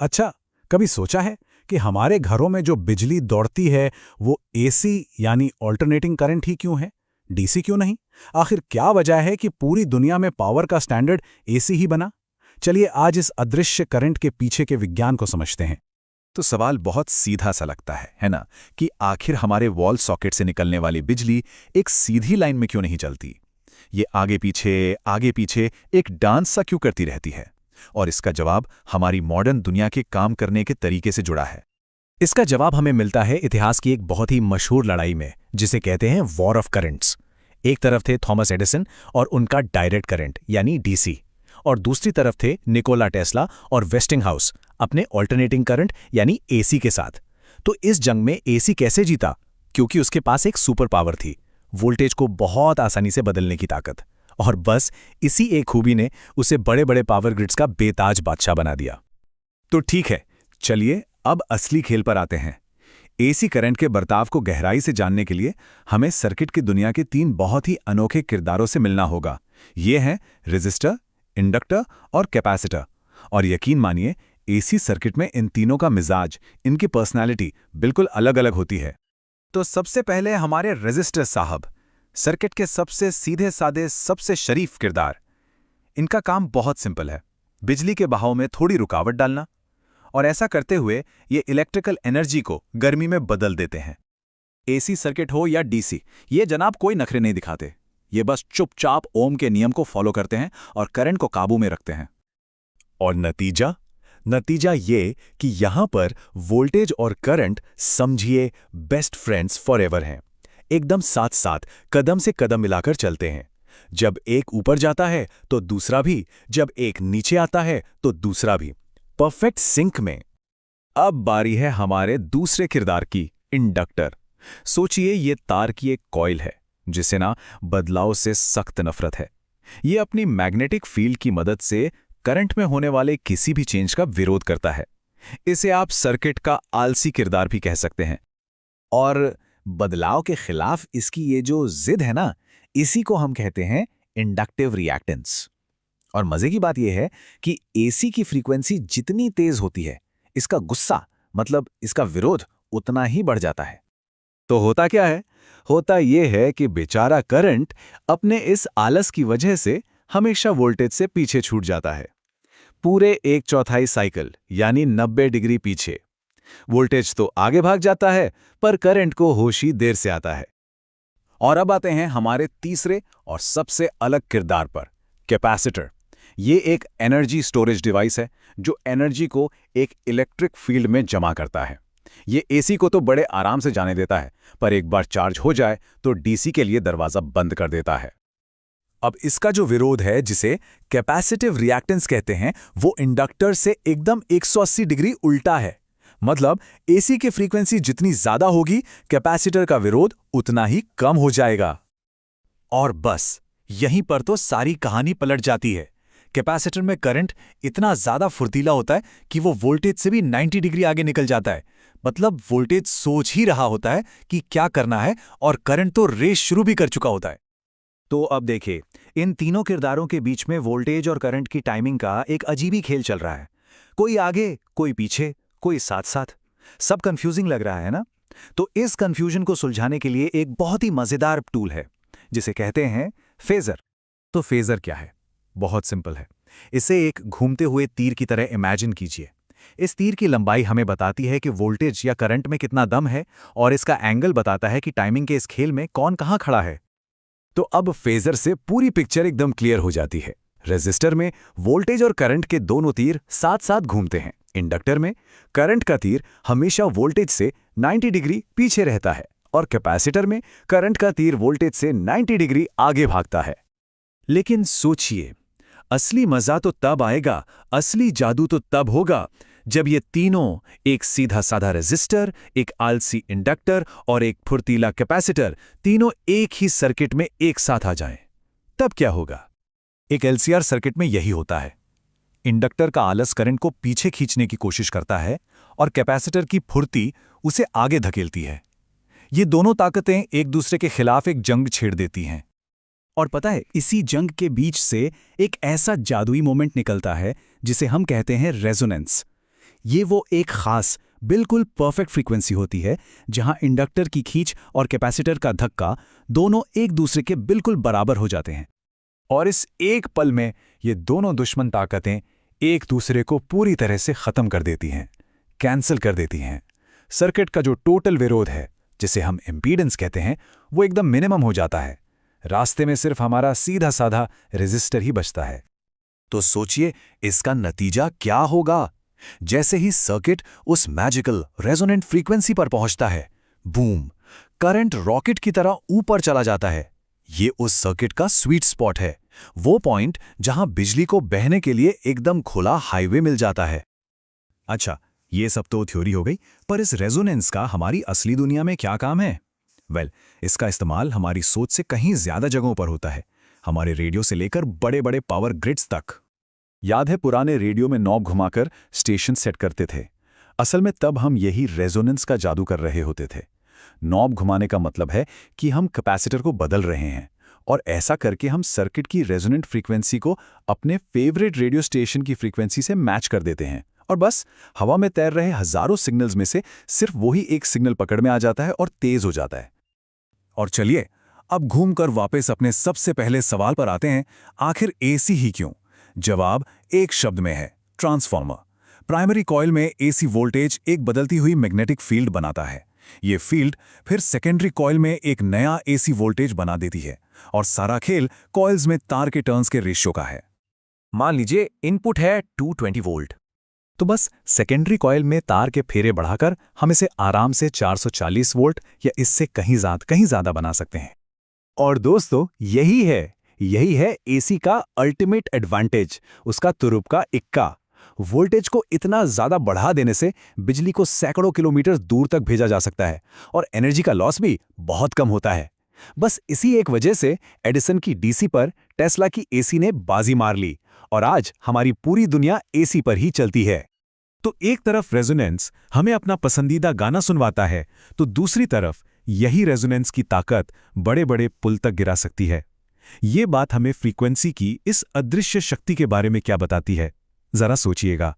अच्छा, कभी सोचा है कि हमारे घरों में जो बिजली दौड़ती है वो एसी यानी ऑल्टरनेटिंग करंट ही क्यों है, डीसी क्यों नहीं? आखिर क्या वजह है कि पूरी दुनिया में पावर का स्टैंडर्ड एसी ही बना? चलिए आज इस अदृश्य करंट के पीछे के विज्ञान को समझते हैं। तो सवाल बहुत सीधा सा लगता है ना, कि आखिर हमारे वॉल सॉकेट से निकलने वाली बिजली एक सीधी लाइन में क्यों नहीं चलती? ये आगे पीछे एक डांस सा क्यों करती रहती है? और इसका जवाब हमारी मॉडर्न दुनिया के काम करने के तरीके से जुड़ा है। इसका जवाब हमें मिलता है इतिहास की एक बहुत ही मशहूर लड़ाई में, जिसे कहते हैं वॉर ऑफ करंट्स। एक तरफ थे थॉमस एडिसन और उनका डायरेक्ट करंट यानी डीसी, और दूसरी तरफ थे निकोला टेस्ला और वेस्टिंगहाउस अपने ऑल्टरनेटिंग करंट यानी एसी के साथ। तो इस जंग में एसी कैसे जीता? क्योंकि उसके पास एक सुपर पावर थी, वोल्टेज को बहुत आसानी से बदलने की ताकत। और बस इसी एक खूबी ने उसे बड़े बड़े पावर ग्रिड्स का बेताज बादशाह बना दिया। तो ठीक है, चलिए अब असली खेल पर आते हैं। एसी करंट के बर्ताव को गहराई से जानने के लिए हमें सर्किट की दुनिया के 3 बहुत ही अनोखे किरदारों से मिलना होगा। ये हैं रेजिस्टर, इंडक्टर और कैपेसिटर। और यकीन मानिए, एसी सर्किट में इन तीनों का मिजाज, इनकी पर्सनालिटी बिल्कुल अलग अलग होती है। तो सबसे पहले हमारे रेजिस्टर साहब, सर्किट के सबसे सीधे साधे, सबसे शरीफ किरदार। इनका काम बहुत सिंपल है, बिजली के बहाव में थोड़ी रुकावट डालना, और ऐसा करते हुए ये इलेक्ट्रिकल एनर्जी को गर्मी में बदल देते हैं। एसी सर्किट हो या डीसी, ये जनाब कोई नखरे नहीं दिखाते। ये बस चुपचाप ओम के नियम को फॉलो करते हैं और करंट को काबू में रखते हैं। और नतीजा ये कि यहां पर वोल्टेज और करंट समझिए बेस्ट फ्रेंड्स फॉरएवर हैं। एकदम साथ साथ, कदम से कदम मिलाकर चलते हैं। जब एक ऊपर जाता है तो दूसरा भी, जब एक नीचे आता है तो दूसरा भी, परफेक्ट सिंक में। अब बारी है हमारे दूसरे किरदार की, इंडक्टर। सोचिए ये तार की एक कॉइल है जिसे ना बदलाव से सख्त नफरत है। ये अपनी मैग्नेटिक फील्ड की मदद से करंट में होने वाले किसी भी चेंज का विरोध करता है। इसे आप सर्किट का आलसी किरदार भी कह सकते हैं। और बदलाव के खिलाफ इसकी ये जो जिद है ना, इसी को हम कहते हैं इंडक्टिव रिएक्टेंस। और मजे की बात यह है कि एसी की फ्रीक्वेंसी जितनी तेज होती है, इसका गुस्सा मतलब इसका विरोध उतना ही बढ़ जाता है। तो होता क्या है? होता यह है कि बेचारा करंट अपने इस आलस की वजह से हमेशा वोल्टेज से पीछे छूट जाता है। पूरे 1/4 साइकिल यानी 90 डिग्री पीछे। वोल्टेज तो आगे भाग जाता है, पर करंट को होश ही देर से आता है। और अब आते हैं हमारे तीसरे और सबसे अलग किरदार पर, कैपेसिटर। ये एक एनर्जी स्टोरेज डिवाइस है जो एनर्जी को एक इलेक्ट्रिक फील्ड में जमा करता है। ये एसी को तो बड़े आराम से जाने देता है, पर एक बार चार्ज हो जाए तो डीसी के लिए दरवाजा बंद कर देता है। अब इसका जो विरोध है, जिसे कैपेसिटिव रिएक्टेंस कहते हैं, वो इंडक्टर से एकदम 180 डिग्री उल्टा है। मतलब एसी की फ्रीक्वेंसी जितनी ज्यादा होगी, कैपेसिटर का विरोध उतना ही कम हो जाएगा। और बस यहीं पर तो सारी कहानी पलट जाती है। कैपेसिटर में करंट इतना ज्यादा फुर्तीला होता है कि वो वोल्टेज से भी 90 डिग्री आगे निकल जाता है। मतलब वोल्टेज सोच ही रहा होता है कि क्या करना है, और करंट तो रेस शुरू भी कर चुका होता है। तो अब देखिए, इन तीनों किरदारों के बीच में वोल्टेज और करंट की टाइमिंग का एक अजीबी खेल चल रहा है। कोई आगे, कोई पीछे, कोई साथ साथ। सब कंफ्यूजिंग लग रहा है ना? तो इस कंफ्यूजन को सुलझाने के लिए एक बहुत ही मजेदार टूल है जिसे कहते हैं फेजर। तो फेजर क्या है? बहुत सिंपल है। इसे एक घूमते हुए तीर की तरह इमेजिन कीजिए। इस तीर की लंबाई हमें बताती है कि वोल्टेज या करंट में कितना दम है, और इसका एंगल बताता है कि टाइमिंग के इस खेल में कौन कहां खड़ा है। तो अब फेजर से पूरी पिक्चर एकदम क्लियर हो जाती है। रेजिस्टर में वोल्टेज और करंट के दोनों तीर साथ साथ घूमते हैं। इंडक्टर में करंट का तीर हमेशा वोल्टेज से 90 डिग्री पीछे रहता है, और कैपेसिटर में करंट का तीर वोल्टेज से 90 डिग्री आगे भागता है। लेकिन सोचिए, असली मजा तो तब आएगा, असली जादू तो तब होगा जब ये तीनों, एक सीधा साधा रेजिस्टर, एक आलसी इंडक्टर और एक फुर्तीला कैपेसिटर, तीनों एक ही सर्किट में एक साथ आ जाएं। तब क्या होगा? एक एलसीआर सर्किट में यही होता है। इंडक्टर का आलस करंट को पीछे खींचने की कोशिश करता है, और कैपेसिटर की फुर्ती उसे आगे धकेलती है। ये दोनों ताकतें एक दूसरे के खिलाफ एक जंग छेड़ देती हैं। और पता है, इसी जंग के बीच से एक ऐसा जादुई मोमेंट निकलता है जिसे हम कहते हैं रेजोनेंस। ये वो एक खास बिल्कुल परफेक्ट फ्रीक्वेंसी होती है जहां इंडक्टर की खींच और कैपेसिटर का धक्का दोनों एक दूसरे के बिल्कुल बराबर हो जाते हैं। और इस एक पल में ये दोनों दुश्मन ताकतें एक दूसरे को पूरी तरह से खत्म कर देती हैं, कैंसिल कर देती हैं। सर्किट का जो टोटल विरोध है, जिसे हम इम्पीडेंस कहते हैं, वो एकदम मिनिमम हो जाता है। रास्ते में सिर्फ हमारा सीधा साधा रेजिस्टर ही बचता है। तो सोचिए इसका नतीजा क्या होगा। जैसे ही सर्किट उस मैजिकल रेजोनेंट फ्रीक्वेंसी पर पहुंचता है, बूम, करंट रॉकेट की तरह ऊपर चला जाता है। ये उस सर्किट का स्वीट स्पॉट है, वो पॉइंट जहां बिजली को बहने के लिए एकदम खुला हाईवे मिल जाता है। अच्छा, ये सब तो थ्योरी हो गई, पर इस रेजोनेंस का हमारी असली दुनिया में क्या काम है? इसका इस्तेमाल हमारी सोच से कहीं ज्यादा जगहों पर होता है, हमारे रेडियो से लेकर बड़े बड़े पावर ग्रिड्स तक। याद है पुराने रेडियो में नॉब घुमाकर स्टेशन सेट करते थे? असल में तब हम यही रेजोनेंस का जादू कर रहे होते थे। नॉब घुमाने का मतलब है कि हम कैपेसिटर को बदल रहे हैं, और ऐसा करके हम सर्किट की रेजोनेंट फ्रीक्वेंसी को अपने फेवरेट रेडियो स्टेशन की फ्रीक्वेंसी से मैच कर देते हैं, और बस हवा में तैर रहे हजारों सिग्नल्स में से सिर्फ वही एक सिग्नल पकड़ में आ जाता है और तेज हो जाता है। और चलिए अब घूमकर वापस अपने सबसे पहले सवाल पर आते हैं, आखिर एसी ही क्यों? जवाब एक शब्द में है, ट्रांसफार्मर। प्राइमरी कॉइल में एसी वोल्टेज एक बदलती हुई मैग्नेटिक फील्ड बनाता है। ये फील्ड फिर सेकेंडरी कॉइल में एक नया एसी वोल्टेज बना देती है, और सारा खेल कॉइल्स में तार के टर्न्स के रेशियो का है। मान लीजिए इनपुट है 220 वोल्ट, तो बस सेकेंडरी कॉइल में तार के फेरे बढ़ाकर हम इसे आराम से 440 वोल्ट या इससे कहीं ज्यादा बना सकते हैं। और दोस्तों, यही है एसी का अल्टीमेट एडवांटेज, उसका तुरुप का इक्का। वोल्टेज को इतना ज्यादा बढ़ा देने से बिजली को सैकड़ों किलोमीटर दूर तक भेजा जा सकता है, और एनर्जी का लॉस भी बहुत कम होता है। बस इसी एक वजह से एडिसन की डीसी पर टेस्ला की एसी ने बाजी मार ली, और आज हमारी पूरी दुनिया एसी पर ही चलती है। तो एक तरफ रेजोनेंस हमें अपना पसंदीदा गाना सुनवाता है, तो दूसरी तरफ यही रेजोनेंस की ताकत बड़े बड़े पुल तक गिरा सकती है। ये बात हमें फ्रीक्वेंसी की इस अदृश्य शक्ति के बारे में क्या बताती है? जरा सोचिएगा।